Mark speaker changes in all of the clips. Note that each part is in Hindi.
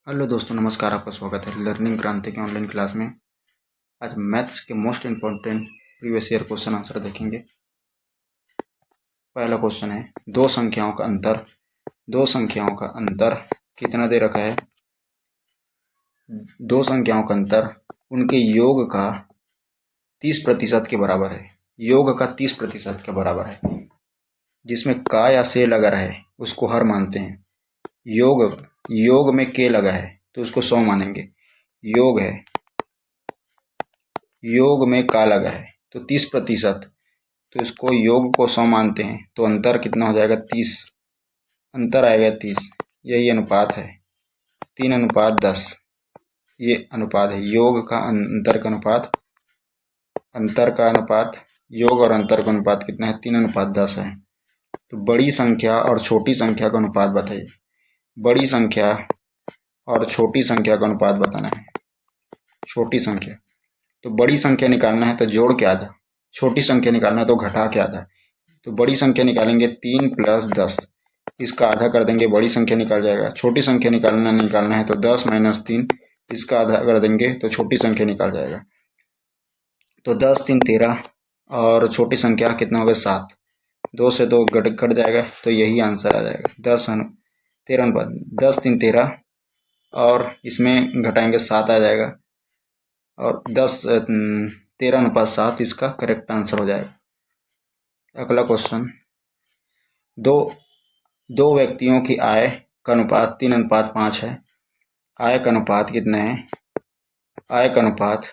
Speaker 1: हेलो दोस्तों, नमस्कार। आपका स्वागत है लर्निंग क्रांति के ऑनलाइन क्लास में। आज मैथ्स के most important previous year question answer देखेंगे। पहला क्वेश्चन है, दो संख्याओं का अंतर कितना दे रखा है। दो संख्याओं का अंतर उनके योग का 30% के बराबर है। योग का 30% के बराबर है। जिसमें का या से लगा रहे उसको हर मानते हैं। योग में के लगा है तो उसको 100 मानेंगे। योग में का लगा है तो 30%, तो इसको योग को 100 मानते हैं। तो अंतर कितना हो जाएगा? 30। अंतर आएगा 30। यही अनुपात है 3:10। ये अनुपात है योग का अंतर का अनुपात। योग और अंतर का अनुपात कितना है? 3:10 है। तो बड़ी संख्या और छोटी संख्या का अनुपात बताइए। बड़ी संख्या और छोटी संख्या का अनुपात बताना है। छोटी संख्या, तो बड़ी संख्या निकालना है तो जोड़ के आधा, छोटी संख्या निकालना है तो घटा के आधा। तो बड़ी संख्या निकालेंगे 3 + 10, इसका आधा कर देंगे, बड़ी संख्या निकाल जाएगा। छोटी संख्या निकालना है तो 10 - 3, इसका आधा कर देंगे तो छोटी संख्या निकाल जाएगा। तो 10 3 13 और छोटी संख्या कितना होगा? 7। 2 से 2 कट जाएगा तो यही आंसर आ जाएगा 13 अनुपात 10 3 13, और इसमें घटाएंगे 7 आ जाएगा, और 13:7 इसका करेक्ट आंसर हो जाएगा। अगला क्वेश्चन, दो व्यक्तियों की आय का अनुपात 3:5 है। आय का अनुपात कितना है? आय का अनुपात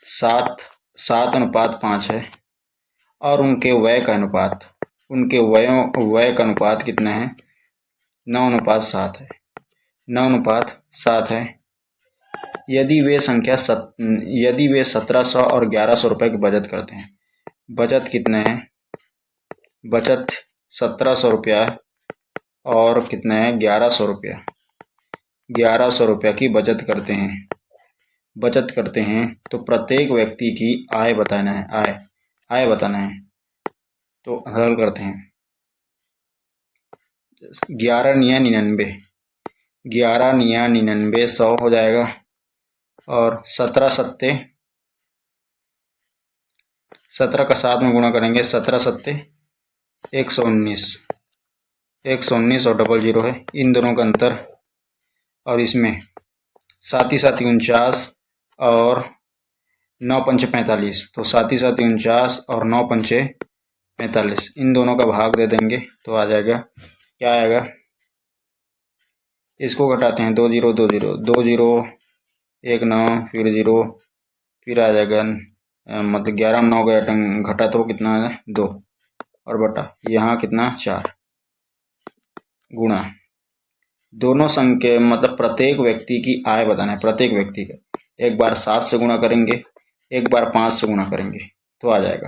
Speaker 1: 7:5 है। और उनके व्यय का अनुपात कितना है? 9:7 है। 9:7 है। यदि वे 1700 और 1100 रुपए की बचत करते हैं। बचत कितना है? बचत 1700 रुपया और कितना है? 1100 रुपया। 1100 रुपया की बचत करते हैं तो प्रत्येक व्यक्ति की आय बताना है। आय बताना है। तो हल करते हैं। 11 × 99, 11 × 99 100 हो जाएगा। और 17 का 7 में गुणा करेंगे, 17 सत्ते 119। 119 और 00 है, इन दोनों का अंतर। और इसमें साथ ही 49 और 9 पंचे 45, तो 49 और 9 पंचे 45, इन दोनों का भाग दे देंगे तो आ जाएगा। क्या आएगा? इसको घटाते हैं, 2 0 2 0 2 0 1 9 फिर 0, फिर आ जाएगा मतलब 11 में 9 गया घटा तो कितना है? 2, और बटा यहाँ कितना? 4, गुणा दोनों संख्या मतलब प्रत्येक व्यक्ति की आय बताना है। प्रत्येक व्यक्ति का एक बार 7 से गुणा करेंगे, एक बार 5 से गुणा करेंगे तो आ जाएगा।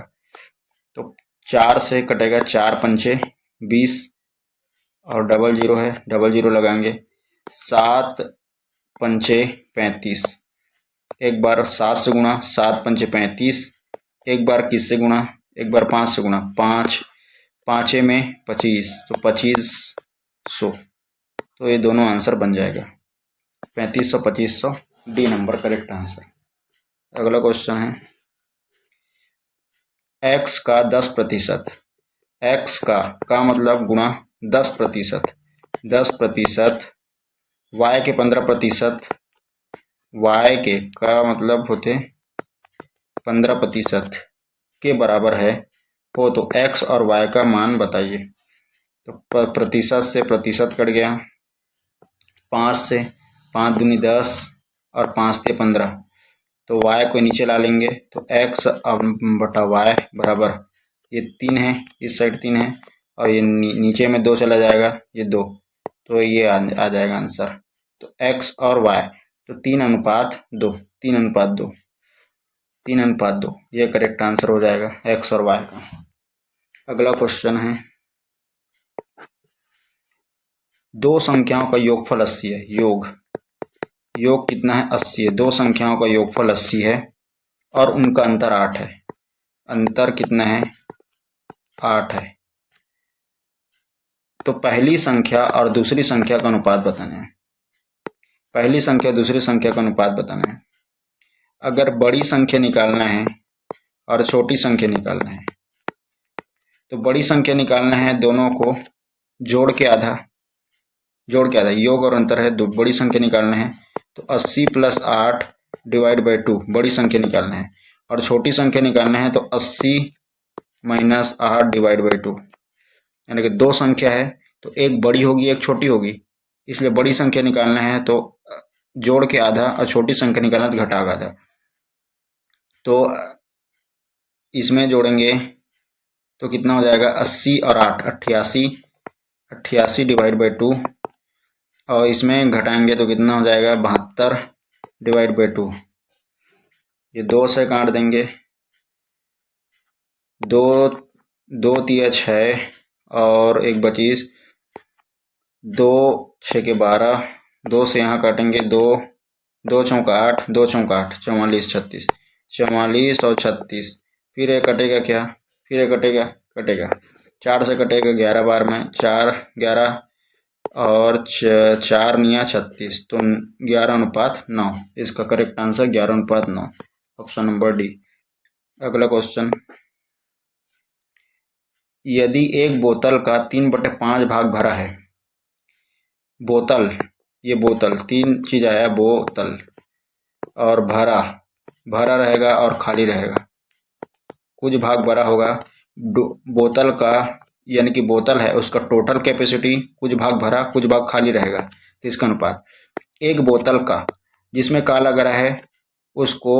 Speaker 1: तो 4 से कटेगा, 4 पंचे 20 और 00 है, 00 लगाएंगे। 7 पंचे 35, एक बार 7 से गुणा, 7 पंचे 35, एक बार किससे गुणा? एक बार 5 से गुणा, 5 पाँचे में 25, तो 2500। तो ये दोनों आंसर बन जाएगा 3500 2500, डी नंबर करेक्ट आंसर। अगला क्वेश्चन है, x का 10%, x का मतलब गुणा 10%, 10%, y के 15%, y के का मतलब होते 15% के बराबर है हो तो x और y का मान बताइए। तो प्रतिशत से प्रतिशत कट गया, 5 से 5 दूनी 10 और 5 से 15, तो y को नीचे ला लेंगे तो x बटा y बराबर, ये 3 है, इस साइड 3 है, और ये नीचे में 2 चला जाएगा, ये 2, तो ये आ जाएगा आंसर। तो x और y तो 3:2, 3:2, 3:2, ये करेक्ट आंसर हो जाएगा x और y का। अगला क्वेश्चन है, दो संख्याओं का योगफल 80 है। योग कितना है? 80 है। दो संख्याओं का योगफल 80 है और उनका अंतर 8 है। अंतर कितना है? 8 है। तो पहली संख्या और दूसरी संख्या का अनुपात बताना है। पहली संख्या दूसरी संख्या का अनुपात बताना है। अगर बड़ी संख्या निकालना है और छोटी संख्या निकालना है तो बड़ी संख्या निकालना है, दोनों को जोड़ के आधा योग और अंतर है। बड़ी संख्या निकालना है तो 80 + 8 / 2 बड़ी संख्या निकालना है। और छोटी संख्या निकालना है तो 80 - 8 / 2, यानी कि दो संख्या है तो एक बड़ी होगी एक छोटी होगी, इसलिए बड़ी संख्या निकालना है तो जोड़ के आधा और छोटी संख्या निकालना तो घटा के आधा। तो इसमें जोड़ेंगे तो कितना हो जाएगा, 80 और 8 88 / 2, और इसमें घटाएंगे तो कितना हो जाएगा, 72 / 2। ये 2 से काट देंगे, 2 2 × 6 और 1 25, 2 6 के 12, 2 से यहाँ काटेंगे, 2 2 चौका 8, 2 चौका 8, 44 36, 44 और 36, फिर ये कटेगा क्या, फिर ये कटेगा 4 से कटेगा 11 बार में, 4 11 और 4 × 36, तो 11:9। इसका correct answer 11:9, option number D. अगला क्वेश्चन, यदि एक बोतल का 3/5 भाग भरा है, बोतल, ये बोतल, 3 चीज आया, बोतल और भरा रहेगा और खाली रहेगा, कुछ भाग भरा होगा, बोतल का यानी कि बोतल है उसका टोटल कैपेसिटी, कुछ भाग भरा कुछ भाग खाली रहेगा, तो इसका अनुपात, एक बोतल का जिसमें का लग रहा है उसको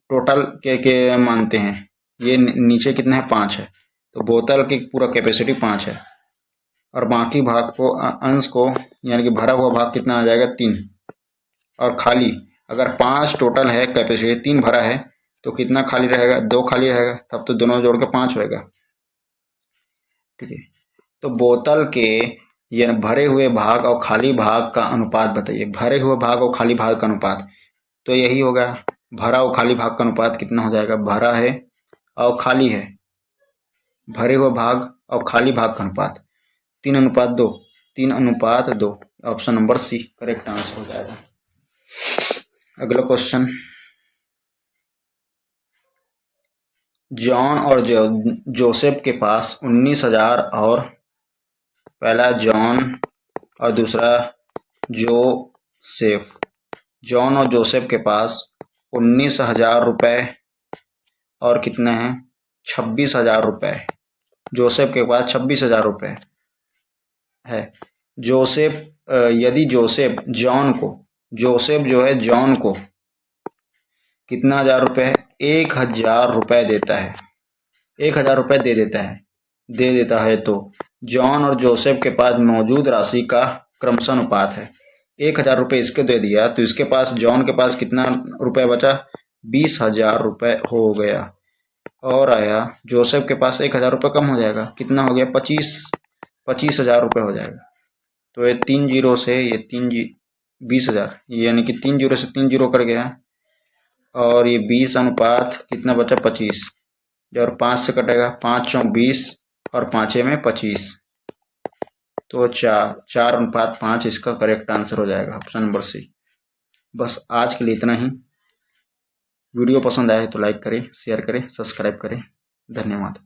Speaker 1: टोटल के मानते हैं, ये नीचे कितना है, 5 है, तो बोतल की पूरा कैपेसिटी 5 है, और बाकी भाग को अंश को यानी कि भरा हुआ भाग कितना आ जाएगा, 3, और खाली, अगर 5 टोटल है कैपेसिटी, 3 भरा है तो कितना खाली रहेगा, 2 खाली रहेगा, तब तो दोनों जोड़ के 5 होएगा। ठीक है, तो बोतल के यानी भरे हुए भाग और खाली भाग का अनुपात बताइए, भरे हुए भाग और खाली भाग का अनुपात, तो यही होगा, भरा और खाली भाग का अनुपात कितना हो जाएगा, भरा है और खाली है, भरे हुए भाग और खाली भाग का अनुपात 3:2, 3:2, option number C correct answer हो जाएगा। अगला क्वेश्चन, जॉन और जोसेफ के पास 19,000 और पहला जॉन और दूसरा जोसेफ, जॉन और जोसेफ के पास 19,000 रुपये और कितना है, 26,000 रुपये, जोसेफ के पास 26,000 रुपये है। जोसेफ यदि जोसेफ जो है जॉन को कितना 1,000 रुपये, 1,000 रुपये देता है, 1,000 रुपये दे देता है, तो जॉन और जोसेफ के पास मौजूद राशि का क्रमशः अनुपात है। 1,000 रुपये इसके दे दिया तो इसके पास, जॉन के पास कितना रुपये बचा, 20,000 रुपये हो गया, और आया जोसेफ के पास 1,000 रुपये कम हो जाएगा, कितना हो गया, 25,000 रुपये हो जाएगा। तो ये 3 जीरो से ये 20,000, यानी कि 3 जीरो से 3 जीरो कर गया, और ये 20 अनुपात कितना बचा, 25, और 5 से कटेगा, 5 × 4 20 और 5 में 25, तो 4:5 इसका करेक्ट आंसर हो जाएगा, ऑप्शन नंबर सी। बस आज के लिए इतना ही। वीडियो पसंद आए तो लाइक करें, शेयर करें, सब्सक्राइब करें। धन्यवाद।